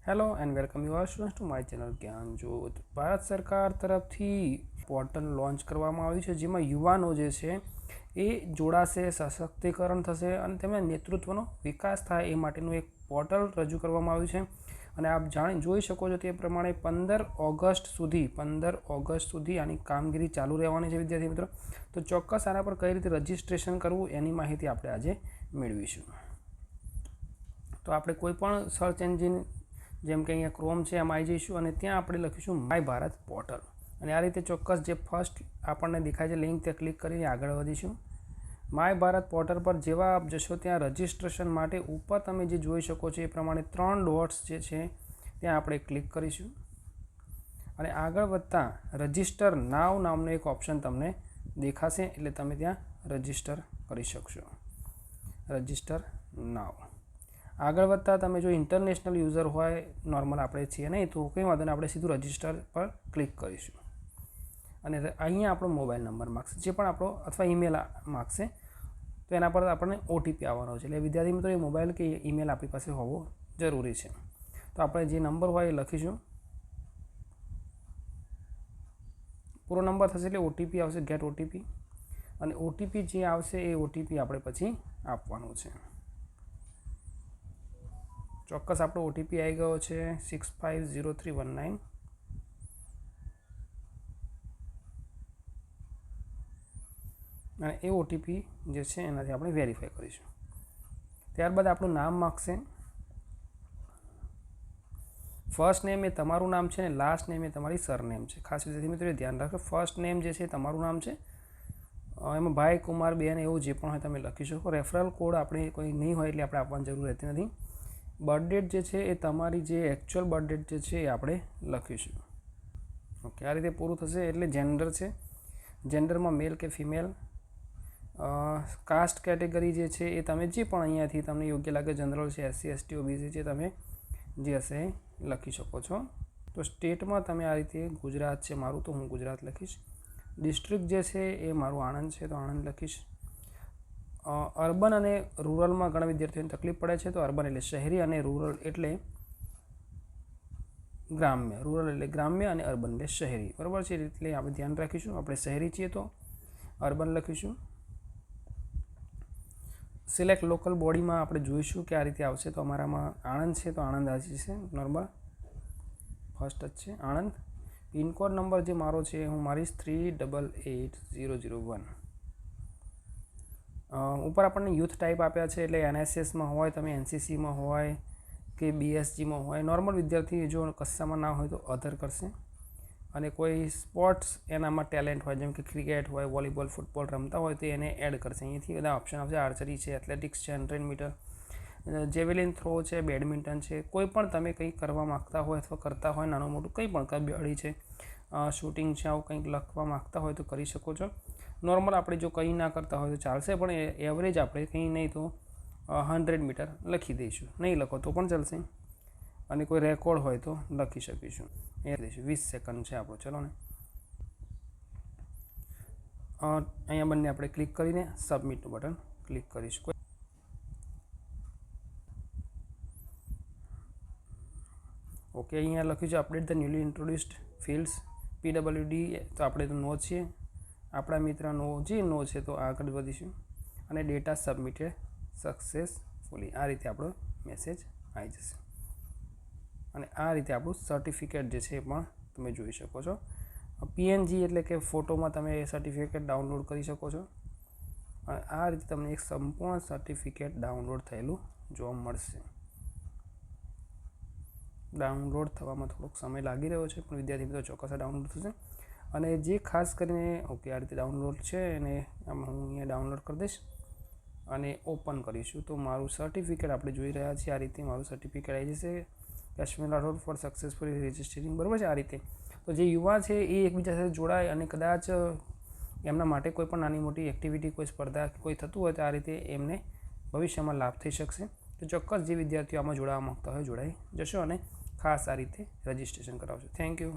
Hello and welcome you are students to my channel Gyanjyot. Bharat સરકાર તરફથી portal launch કરવામાં આવ્યું છે, જેમાં યુવાનો જે છે એ જોડાશે, સશક્તિકરણ થશે અને તેમના નેતૃત્વનો વિકાસ થાય એ માટેનું એક પોર્ટલ રજૂ કરવામાં આવ્યું છે. અને આપ જોઈ શકો છો તે પ્રમાણે 15 ઓગસ્ટ સુધી આની કામગીરી ચાલુ રહેવાની છે વિદ્યાર્થી મિત્રો. તો ચોક્કસ આના પર કઈ રીતે રજિસ્ટ્રેશન કરવું એની માહિતી આપણે આજે મેળવીશું. તો આપણે કોઈ પણ સર્ચ એન્જિન જેમ કે અહીંયા ક્રોમ છે એમાં આવી જઈશું અને ત્યાં આપણે લખીશું માય ભારત પોર્ટલ અને આ રીતે ચોક્કસ જે ફર્સ્ટ આપણને દેખાય છે લિંક તે ક્લિક કરીને આગળ વધીશું. માય ભારત પોર્ટલ પર જેવા આપ જશો ત્યાં રજિસ્ટ્રેશન માટે ઉપર તમે જે જોઈ શકો છો એ પ્રમાણે 3 ડોટ્સ જે છે ત્યાં આપણે ક્લિક કરીશું અને આગળ વધતા રજિસ્ટર નાવ નામનો એક ઓપ્શન તમને દેખાશે, એટલે તમે ત્યાં રજિસ્ટર કરી શકશો. રજિસ્ટર નાવ. આગળ વધતા તમે જો ઇન્ટરનેશનલ યુઝર હોય, નોર્મલ આપણે છીએ નહીં, તો કંઈ વાંધો નહીં, આપણે સીધું રજિસ્ટર પર ક્લિક કરીશું અને અહીંયા આપણો મોબાઈલ નંબર માગશે, જે પણ આપણો અથવા ઈમેલ માગશે, તો એના પર આપણને ઓટીપી આવવાનો છે. એટલે વિદ્યાર્થી મિત્રો એ મોબાઈલ કે ઈમેલ આપણી પાસે હોવો જરૂરી છે. તો આપણે જે નંબર હોય એ લખીશું, પૂરો નંબર થશે એટલે ઓટીપી આવશે, ગેટ ઓટીપી, અને ઓટીપી જે આવશે એ ઓટીપી આપણે પછી આપવાનું છે. ચોક્કસ આપણો ઓટીપી આવી ગયો છે 650319 અને એ ઓટીપી જે છે એનાથી આપણે વેરીફાઈ કરીશું. ત્યારબાદ આપણું નામ માગશે. ફર્સ્ટ નેમ એ તમારું નામ છે અને લાસ્ટ નેમ એ તમારી સરનેમ છે. ખાસ વિદ્યાર્થી મિત્રો ધ્યાન રાખો, ફર્સ્ટ નેમ જે છે તમારું નામ છે, એમાં ભાઈ, કુમાર, બેન એવું જે પણ હોય તમે લખી શકો. રેફરલ કોડ આપણે કોઈ નહીં હોય એટલે આપણે આપવાની જરૂર રહેતી નથી. બર્થ ડેટ જે છે એ તમારી જે એકચ્યુઅલ બર્થ ડેટ જે છે એ આપણે લખીશું. ઓકે, આ રીતે પૂરું થશે. એટલે જેન્ડર છે, જેન્ડરમાં મેલ કે ફિમેલ. કાસ્ટ કેટેગરી જે છે એ તમે જે પણ અહીંયાથી તમને યોગ્ય લાગે, જનરલ છે, SC ST OBC છે, તમે જે હશે એ લખી શકો છો. તો સ્ટેટમાં તમે આ રીતે ગુજરાત છે મારું, તો હું ગુજરાત લખીશ. ડિસ્ટ્રિક્ટ જે છે એ મારું આણંદ છે, તો આણંદ લખીશ. અર્બન અને રૂરલમાં ઘણા વિદ્યાર્થીઓને તકલીફ પડે છે, તો અર્બન એટલે શહેરી અને રૂરલ એટલે ગ્રામ્ય. રૂરલ એટલે ગ્રામ્ય અને અર્બન એટલે શહેરી, બરાબર છે. એટલે આપણે ધ્યાન રાખીશું. આપણે શહેરી છીએ તો અર્બન લખીશું. સિલેક્ટ લોકલ બોડીમાં આપણે જોઈશું કે આ રીતે આવશે. તો અમારામાં આણંદ છે, તો આણંદ આવી જશે, નોર્મલ ફર્સ્ટ જ છે આણંદ. પિનકોડ નંબર જે મારો છે હું મારીશ 388001. ઉપર આપણને યુથ ટાઈપ આપ્યા છે, એટલે NSSમાં હોય, તમે NCCમાં હોય કે BSGમાં હોય. નોર્મલ વિદ્યાર્થી જો કશામાં ના હોય તો અધર કરશે. અને કોઈ સ્પોર્ટ્સ એનામાં ટેલેન્ટ હોય, જેમ કે ક્રિકેટ હોય, વોલીબોલ, ફૂટબોલ રમતા હોય તો એને એડ કરશે. અહીંયાથી બધા ઓપ્શન આવશે. આર્ચરી છે, એથ્લેટિક્સ છે, 100 મીટર, જેવેલિન થ્રો છે, બેડમિન્ટન છે. કોઈ પણ તમે કંઈ કરવા માગતા હોય અથવા કરતા હોય, નાનું મોટું કંઈ પણ, કબડ્ડી છે, શૂટિંગ છે, આવું કંઈક લખવા માગતા હોય તો કરી શકો છો. નોર્મલ આપણે જો કંઈ ના કરતા હોય તો ચાલશે, પણ એવરેજ આપણે કંઈ નહીં તો 100 મીટર લખી દઈશું. નહીં લખો તો પણ ચાલશે. અને કોઈ રેકોર્ડ હોય તો લખી શકીશું. એ દઈશું 20 સેકન્ડ છે આપણો. ચલો ને, અહીંયા બંને આપણે ક્લિક કરીને સબમિટનું બટન ક્લિક કરીશું. ઓકે, અહીંયા લખ્યું છે update the newly introduced fields PWD, તો આપણે તો નો છીએ. આપણા મિત્ર નો જે નો છે તો આગળ વધીશું. અને ડેટા સબમિટેડ સક્સેસફુલી, આ રીતે આપણો મેસેજ આવી જશે. અને આ રીતે આપણું સર્ટિફિકેટ જે છે એ પણ તમે જોઈ શકો છો. PNG એટલે કે ફોટોમાં તમે એ સર્ટિફિકેટ ડાઉનલોડ કરી શકો છો. અને આ રીતે તમને એક સંપૂર્ણ સર્ટિફિકેટ ડાઉનલોડ થયેલું જોવા મળશે. ડાઉનલોડ થવામાં થોડોક સમય લાગી રહ્યો છે, પણ વિદ્યાર્થી મિત્રો ચોક્કસ ડાઉનલોડ થશે. અને જે ખાસ કરીને ઓકે આ રીતે ડાઉનલોડ છે, અને આમાં હું અહીંયા ડાઉનલોડ કરી દઈશ અને ઓપન કરીશું. તો મારું સર્ટિફિકેટ આપણે જોઈ રહ્યા છીએ. આ રીતે મારું સર્ટિફિકેટ આવી જશે. Kashmir Rathod for successfully registering, બરાબર છે. આ રીતે તો જે યુવા છે એ એકબીજા સાથે જોડાય અને કદાચ એમના માટે કોઈ પણ નાની મોટી એક્ટિવિટી, કોઈ સ્પર્ધા કોઈ થતું હોય તો આ રીતે એમને ભવિષ્યમાં લાભ થઈ શકશે. તો ચોક્કસ જે વિદ્યાર્થીઓ આમાં જોડાવા માગતા હોય જોડાઈ જશો અને ખાસ આ રીતે રજિસ્ટ્રેશન કરાવશો. Thank you.